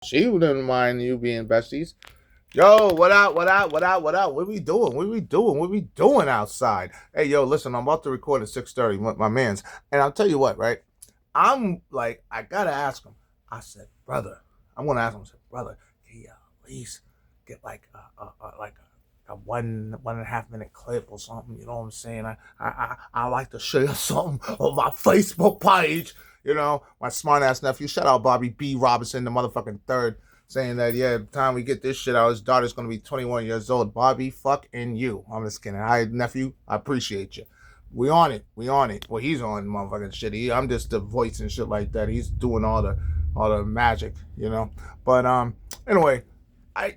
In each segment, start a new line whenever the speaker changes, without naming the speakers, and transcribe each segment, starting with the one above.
She wouldn't mind you being besties. Yo, what up? What up? What up? What up? What we doing? What we doing? What we doing outside? Hey, yo, listen, I'm about to record at 6:30. My man's, and I'll tell you what, right? I'm like, I gotta ask him. I said, brother, I'm gonna ask him. I said, brother, can you at least get like a 1.5 minute clip or something? You know what I'm saying? I like to share something on my Facebook page. You know, my smart ass nephew. Shout out Bobby B. Robinson, the motherfucking third, saying that yeah, by the time we get this shit out, his daughter's gonna be 21 years old. Bobby, fucking you. I'm just kidding. Hi, nephew. I appreciate you. We on it. We on it. Well, he's on motherfucking shit. I'm just the voice and shit like that. He's doing all the magic, you know. But anyway, I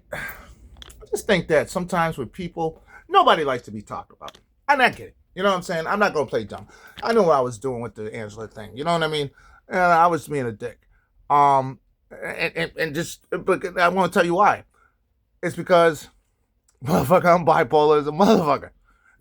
just think that sometimes with people, nobody likes to be talked about. And I get it. You know what I'm saying? I'm not gonna play dumb. I knew what I was doing with the Angela thing. You know what I mean? And I was being a dick. Um, and just, but I want to tell you why. It's because, motherfucker, I'm bipolar as a motherfucker.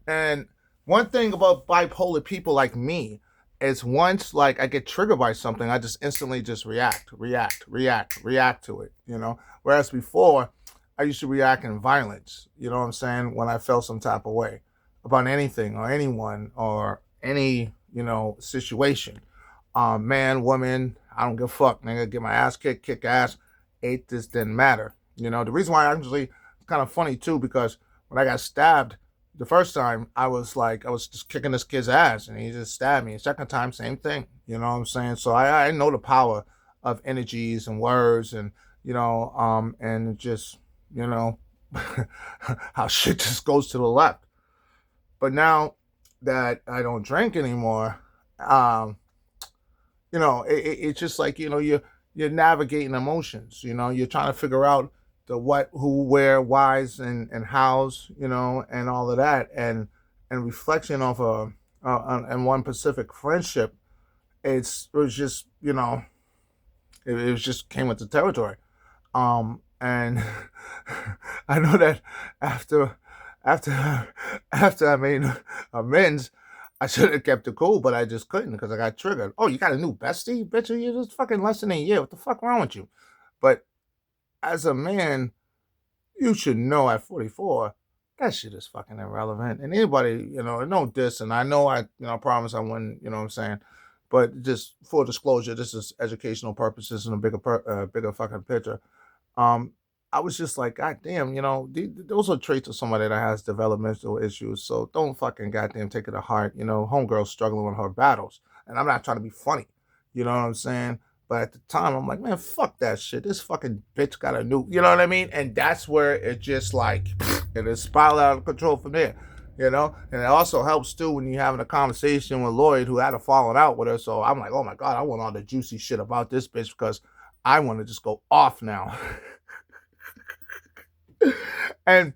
And one thing about bipolar people like me is once like I get triggered by something, I just instantly just react to it, you know. Whereas before, I used to react in violence, you know what I'm saying, when I felt some type of way about anything or anyone or any, you know, situation. Man, woman, I don't give a fuck, nigga. Get my ass kicked, kick ass. It just didn't matter. You know, the reason why I actually it's kind of funny too, because when I got stabbed the first time, I was like, I was just kicking this kid's ass and he just stabbed me. Second time, same thing. You know what I'm saying? So I know the power of energies and words and, and just, you know, how shit just goes to the left. But now that I don't drink anymore, um, it's just like you're navigating emotions. You know, you're trying to figure out the what, who, where, whys, and hows. You know, and all of that, and reflection of and one Pacific friendship. It was just it was just came with the territory. And I know that after after after I made amends, I should have kept it cool, but I just couldn't because I got triggered. Oh, you got a new bestie, bitch? You just fucking less than a year. What the fuck wrong with you? But as a man, you should know at 44 that shit is fucking irrelevant. And anybody, no diss. And I know I promise I wouldn't. You know what I'm saying? But just full disclosure, this is educational purposes and a bigger fucking picture. Um, I was just like, God damn, those are traits of somebody that has developmental issues. So don't fucking goddamn take it to heart. You know, homegirl's struggling with her battles. And I'm not trying to be funny. You know what I'm saying? But at the time, I'm like, man, fuck that shit. This fucking bitch got a new, you know what I mean? And that's where it just like, it is spiraled out of control from there. You know, and it also helps too when you're having a conversation with Lloyd, who had a falling out with her. So I'm like, oh my god, I want all the juicy shit about this bitch because I want to just go off now. And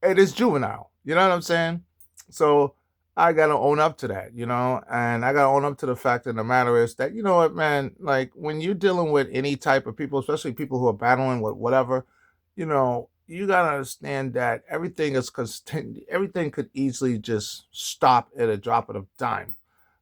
it is juvenile. You know what I'm saying? So I gotta own up to that, and I gotta own up to the fact of the matter is that, you know what, man, like when you're dealing with any type of people, especially people who are battling with whatever, you gotta understand that everything could easily just stop at a drop of a dime.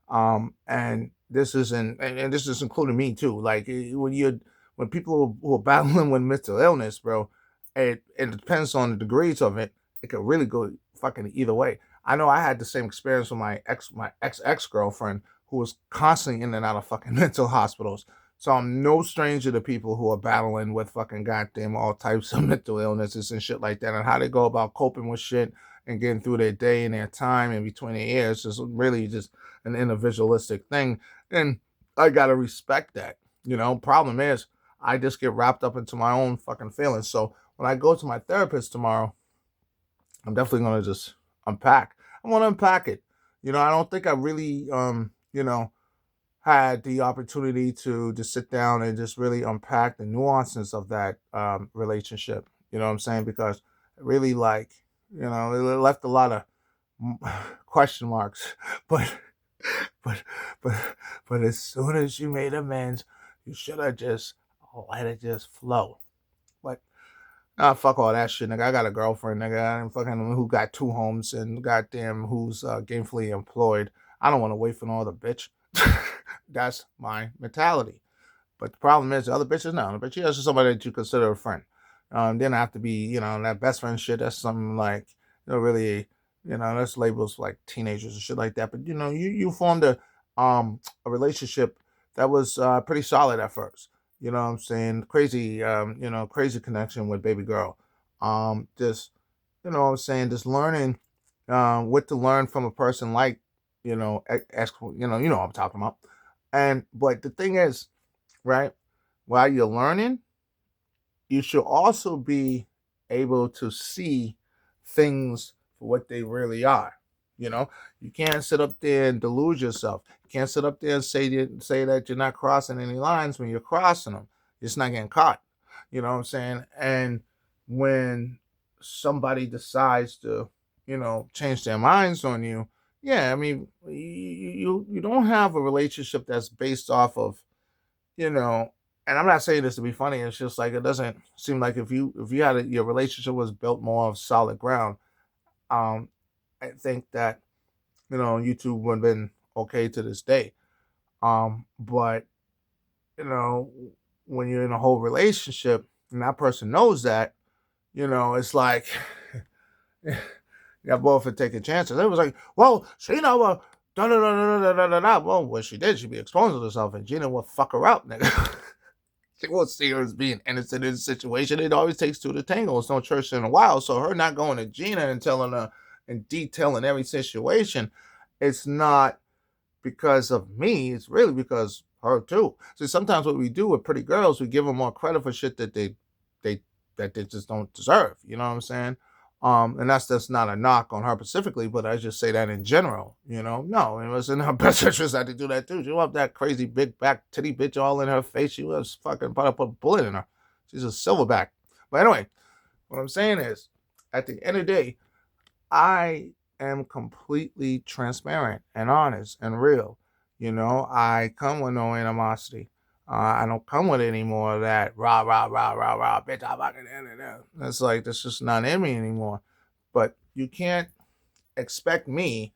And this isn't, and this is including me too. Like when people who are battling with mental illness, bro, it depends on the degrees of it. It could really go fucking either way. I know I had the same experience with my ex girlfriend who was constantly in and out of fucking mental hospitals. So I'm no stranger to people who are battling with fucking goddamn all types of mental illnesses and shit like that, and how they go about coping with shit and getting through their day and their time in between their ears is really just an individualistic thing. And I gotta respect that. Problem is I just get wrapped up into my own fucking feelings. So when I go to my therapist tomorrow, I'm definitely gonna just unpack. I want to unpack it. I don't think I really, had the opportunity to just sit down and just really unpack the nuances of that relationship. You know what I'm saying? Because really, like, it left a lot of question marks. But, but, but, but as soon as you made amends, you should have just let it just flow. But fuck all that shit, nigga. I got a girlfriend, nigga. I'm fucking who got two homes and goddamn who's gainfully employed. I don't want to wait for no other bitch. That's my mentality. But the problem is the other bitches, no. But yeah, it's just somebody that you consider a friend. Then have to be, that best friend shit. That's something like, really, that's labels like teenagers and shit like that. But you formed a relationship that was pretty solid at first. You know what I'm saying? Crazy, crazy connection with baby girl. Just, what I'm saying, just learning what to learn from a person like, what I'm talking about. But the thing is, right, while you're learning, you should also be able to see things for what they really are. You can't sit up there and delude yourself. You can't sit up there and say that you're not crossing any lines when you're crossing them. You're just not getting caught. You know what I'm saying? And when somebody decides to, change their minds on you, yeah, I mean, you don't have a relationship that's based off of, you know, and I'm not saying this to be funny. It's just like it doesn't seem like if you had your relationship was built more of solid ground. Um, I think that YouTube would have been okay to this day. But you know, when you're in a whole relationship and that person knows that, it's like you both are taking chances. It was like, well, she never da da da da da da da. Well, what she did, she'd be exposing herself, and Gina would fuck her up, nigga. She won't see her as being innocent in the situation. It always takes two to tango. It's no church in a while. So her not going to Gina and telling her and detailing every situation, it's not because of me. It's really because her too. See, sometimes what we do with pretty girls, we give them more credit for shit that they just don't deserve. You know what I'm saying? And that's not a knock on her specifically, but I just say that in general. No, it was in her best interest not to do that too. She want that crazy big back titty bitch all in her face. She was fucking about to put a bullet in her. She's a silverback. But anyway, what I'm saying is, at the end of the day, I am completely transparent and honest and real. I come with no animosity. I don't come with any more of that rah rah rah rah rah bitch. I'm fucking in. It's like that's just not in me anymore. But you can't expect me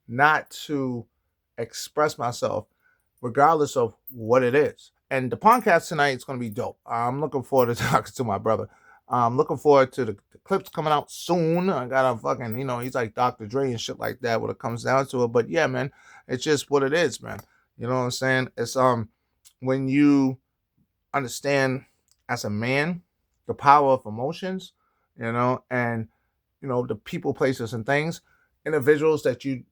not to express myself, regardless of what it is. And the podcast tonight is going to be dope. I'm looking forward to talking to my brother. I'm looking forward to the clips coming out soon. I got a fucking, he's like Dr. Dre and shit like that when it comes down to it. But yeah, man, it's just what it is, man. You know what I'm saying? It's when you understand as a man the power of emotions, and the people, places, and things, individuals that you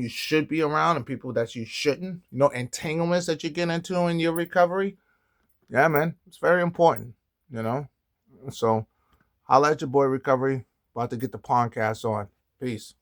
should be around and people that you shouldn't, entanglements that you get into in your recovery. Yeah, man, it's very important, So I'll let your boy Recovery about to get the podcast on. Peace.